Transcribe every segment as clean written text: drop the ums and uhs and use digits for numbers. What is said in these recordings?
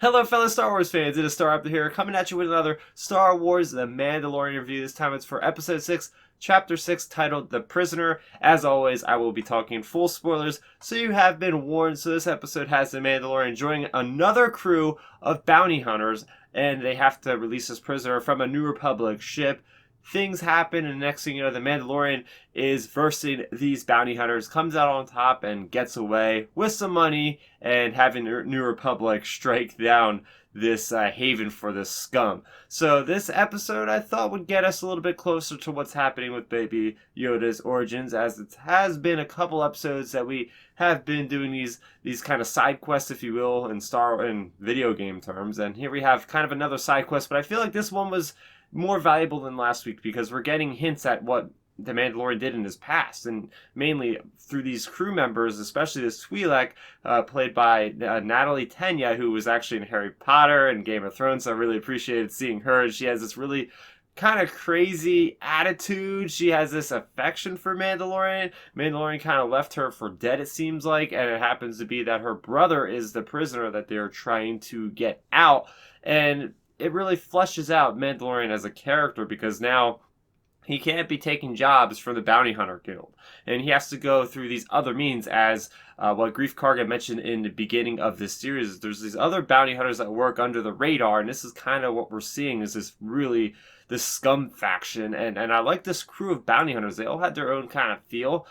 Hello, fellow Star Wars fans. It is Starrapter here, coming at you with another Star Wars The Mandalorian review. This time it's for Episode 6, Chapter 6, titled The Prisoner. As always, I will be talking full spoilers, so you have been warned. So this episode has The Mandalorian joining another crew of bounty hunters, and they have to release this prisoner from a New Republic ship. Things happen, and next thing you know, the Mandalorian is versing these bounty hunters, comes out on top, and gets away with some money, and having New Republic strike down this haven for this scum. So this episode, I thought, would get us a little bit closer to what's happening with Baby Yoda's origins, as it has been a couple episodes that we have been doing these kind of side quests, if you will, in video game terms. And here we have kind of another side quest, but I feel like this one was more valuable than last week because we're getting hints at what the Mandalorian did in his past, and mainly through these crew members, especially this Twi'lek, played by Natalie Tenya, who was actually in Harry Potter and Game of Thrones. So I really appreciated seeing her. She has this really kind of crazy attitude. She has this affection for Mandalorian. Mandalorian kind of left her for dead, it seems like, and it happens to be that her brother is the prisoner that they're trying to get out. And it really fleshes out Mandalorian as a character, because now he can't be taking jobs for the Bounty Hunter Guild, and he has to go through these other means, as what Grief Karga mentioned in the beginning of this series. There's these other bounty hunters that work under the radar, and this is kind of what we're seeing, is this scum faction. And I like this crew of bounty hunters. They all had their own kind of feel.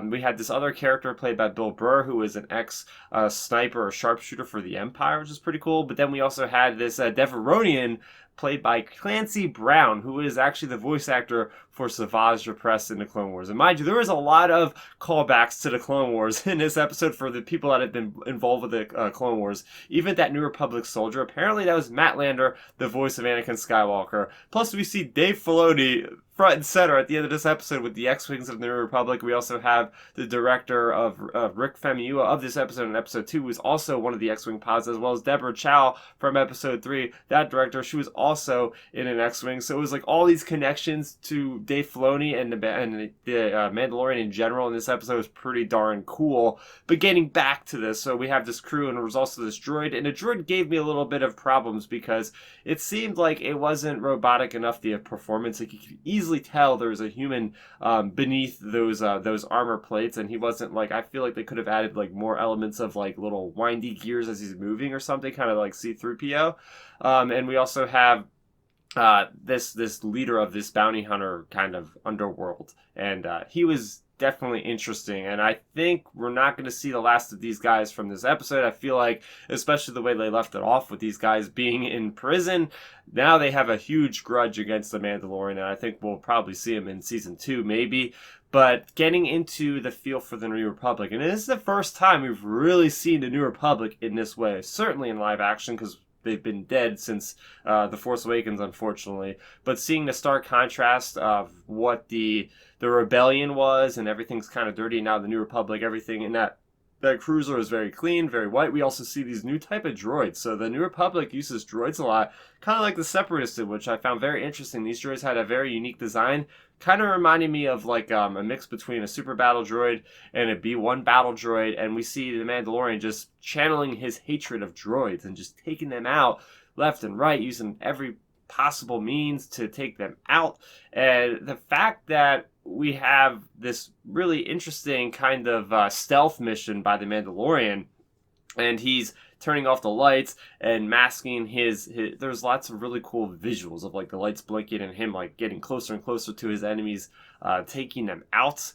We had this other character played by Bill Burr, who was an ex-sniper or sharpshooter for the Empire, which is pretty cool. But then we also had this Devaronian played by Clancy Brown, who is actually the voice actor for Savage Repressed in the Clone Wars. And mind you, there was a lot of callbacks to the Clone Wars in this episode for the people that have been involved with the Clone Wars. Even that New Republic soldier, apparently that was Matt Lander, the voice of Anakin Skywalker. Plus we see Dave Filoni front and center at the end of this episode with the X-Wings of the New Republic. We also have the director of Rick Famuyiwa of this episode in episode 2, who is also one of the X-Wing pods, as well as Deborah Chow from episode 3. That director, she was also in an X-Wing. So it was like all these connections to Dave Filoni and the Mandalorian in general in this episode was pretty darn cool. But getting back to this, so we have this crew, and there was also this droid, and the droid gave me a little bit of problems because it seemed like it wasn't robotic enough, the performance. Like, you could easily tell there was a human beneath those armor plates, and he wasn't like, I feel like they could have added like more elements of like little windy gears as he's moving or something, kind of like C-3PO. And we also have this leader of this bounty hunter kind of underworld, and he was definitely interesting, and I think we're not going to see the last of these guys from this episode. I feel like, especially the way they left it off with these guys being in prison, now they have a huge grudge against the Mandalorian, and I think we'll probably see him in season 2 maybe. But getting into the feel for the New Republic, and this is the first time we've really seen the New Republic in this way, certainly in live action, because they've been dead since The Force Awakens, unfortunately. But seeing the stark contrast of what the rebellion was, and everything's kind of dirty, now the New Republic, everything in that cruiser is very clean, very white. We also see these new type of droids. So the New Republic uses droids a lot, kind of like the Separatists did, which I found very interesting. These droids had a very unique design, kind of reminding me of like a mix between a super battle droid and a B-1 battle droid. And we see the Mandalorian just channeling his hatred of droids and just taking them out left and right, using every possible means to take them out. And the fact that we have this really interesting kind of stealth mission by the Mandalorian, and he's turning off the lights and masking his there's lots of really cool visuals of like the lights blinking and him like getting closer and closer to his enemies, taking them out.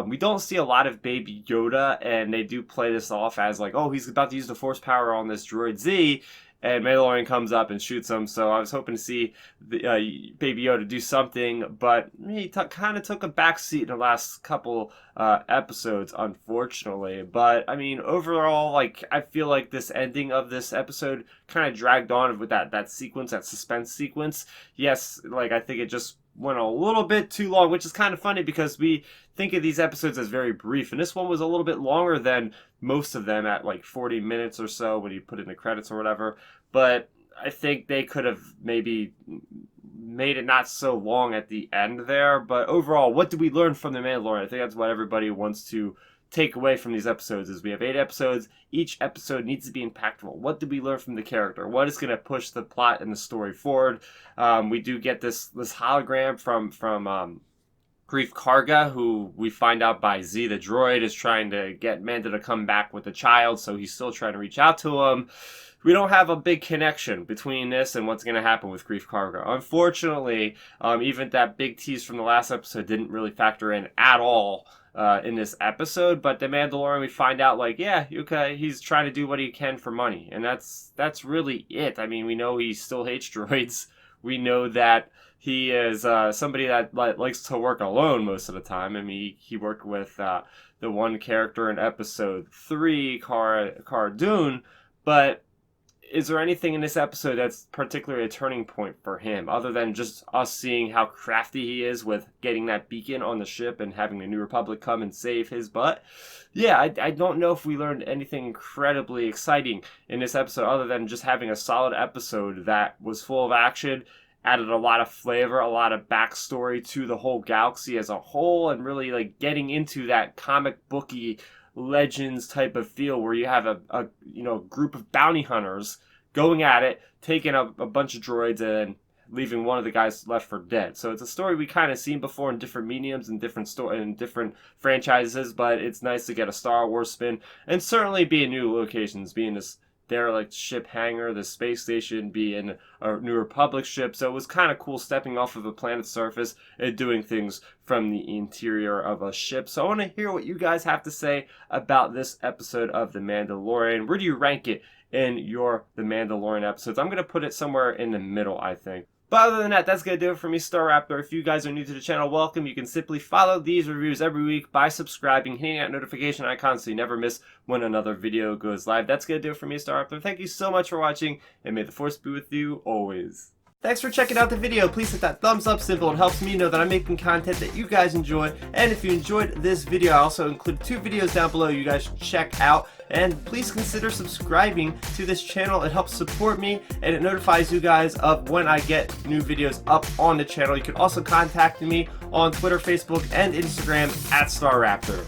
We don't see a lot of Baby Yoda, and they do play this off as like, oh, he's about to use the Force power on this droid Z, and Mandalorian comes up and shoots him. So I was hoping to see Baby Yoda do something, but he kind of took a backseat in the last couple episodes, unfortunately. But I mean, overall, like, I feel like this ending of this episode kind of dragged on with that sequence, that suspense sequence. Yes, like, I think it just went a little bit too long, which is kind of funny because we think of these episodes as very brief, and this one was a little bit longer than most of them, at like 40 minutes or so when you put in the credits or whatever. But I think they could have maybe made it not so long at the end there. But overall, what did we learn from The Mandalorian? I think that's what everybody wants to take away from these episodes. Is we have 8 episodes. Each episode needs to be impactful. What did we learn from the character? What is going to push the plot and the story forward? We do get this hologram from Grief Karga, who we find out by Z the droid is trying to get Mando to come back with the child, so he's still trying to reach out to him. We don't have a big connection between this and what's going to happen with Grief Karga. Unfortunately, even that big tease from the last episode didn't really factor in at all in this episode. But the Mandalorian, we find out, like, yeah, okay, he's trying to do what he can for money, and that's really it. I mean, we know he still hates droids. We know that he is somebody that likes to work alone most of the time. I mean, he worked with the one character in episode 3, Cara Dune, but is there anything in this episode that's particularly a turning point for him, other than just us seeing how crafty he is with getting that beacon on the ship and having the New Republic come and save his butt? Yeah, I don't know if we learned anything incredibly exciting in this episode, other than just having a solid episode that was full of action, added a lot of flavor, a lot of backstory to the whole galaxy as a whole, and really like getting into that comic booky Legends type of feel where you have a group of bounty hunters going at it, taking a bunch of droids and leaving one of the guys left for dead. So it's a story we kind of seen before in different mediums and different franchises, but it's nice to get a Star Wars spin, and certainly be in new locations, being this derelict ship hangar, the space station being a New Republic ship. So it was kind of cool stepping off of a planet's surface and doing things from the interior of a ship. So I want to hear what you guys have to say about this episode of The Mandalorian. Where do you rank it in your The Mandalorian episodes? I'm going to put it somewhere in the middle, I think. But other than that, that's going to do it for me, Starrapter. If you guys are new to the channel, welcome. You can simply follow these reviews every week by subscribing, hitting that notification icon so you never miss when another video goes live. That's going to do it for me, Starrapter. Thank you so much for watching, and may the Force be with you always. Thanks for checking out the video. Please hit that thumbs up symbol. It helps me know that I'm making content that you guys enjoy. And if you enjoyed this video, I also include 2 videos down below you guys should check out. And please consider subscribing to this channel. It helps support me, and it notifies you guys of when I get new videos up on the channel. You can also contact me on Twitter, Facebook, and Instagram at Starrapter.